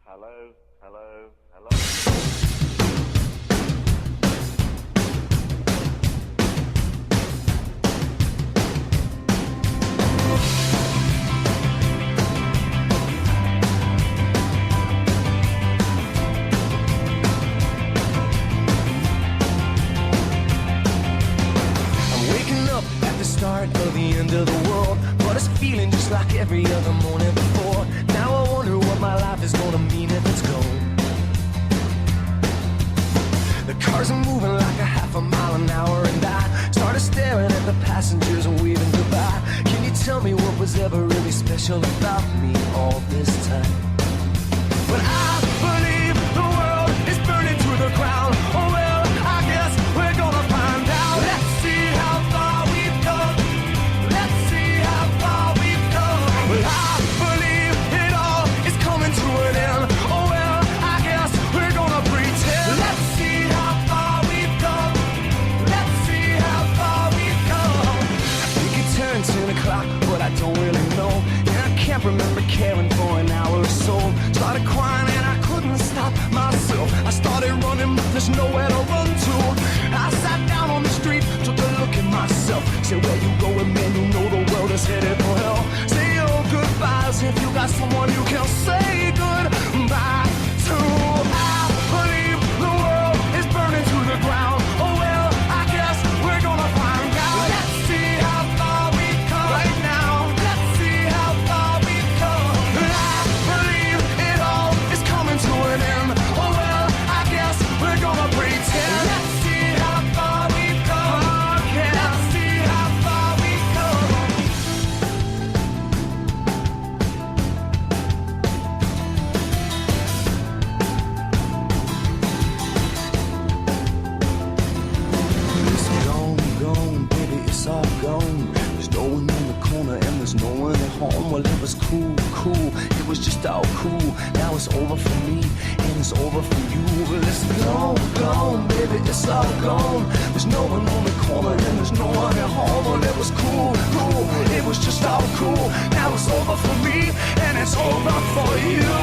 Hello, hello, hello. Start of the end of the world, but it's feeling just like every other morning before. Now I wonder what my life is gonna mean if it's gone. The cars are moving like a half a mile an hour, and I started staring at the passengers and waving goodbye. Can you tell me what was ever really special about me all this time? But I believe the world is burning to the ground. Oh well, I guess we're gonna find out. Let's see how far we've come. Let's see how far we've come. Well, I believe it all is coming to an end. Oh well, I guess we're gonna pretend. Let's see how far we've come. Let's see how far we've come. I think it turned 10 o'clock, but I don't really know. And I can't remember caring for an hour or so. Started crying and I couldn't stop myself. I started running, but there's nowhere to run to. I sat down on the street, took a look at myself. Said, where you going, man? You know the world is headed for hell. Say your goodbyes if you got someone you can say goodbye to. I believe the world is burning to the ground. Oh well, I guess we're gonna find out. Let's see how far we've come right now. Let's see how far we've come. I believe it all is coming to an end. Oh well, I guess we're gonna pretend. Let's see how far we've come. Okay. Let's see how far we've come. It's gone, gone, baby, it's all gone. There's no one in the corner and there's no one at home. Well, it was cool, cool, it was just all cool. Now it's over for me and it's over for you. Well, it's gone, gone, baby, it's all gone. There's no one on the corner and there's no one at home. Well, it was cool, cool, it was just all cool. Now it's over for me and it's over for you.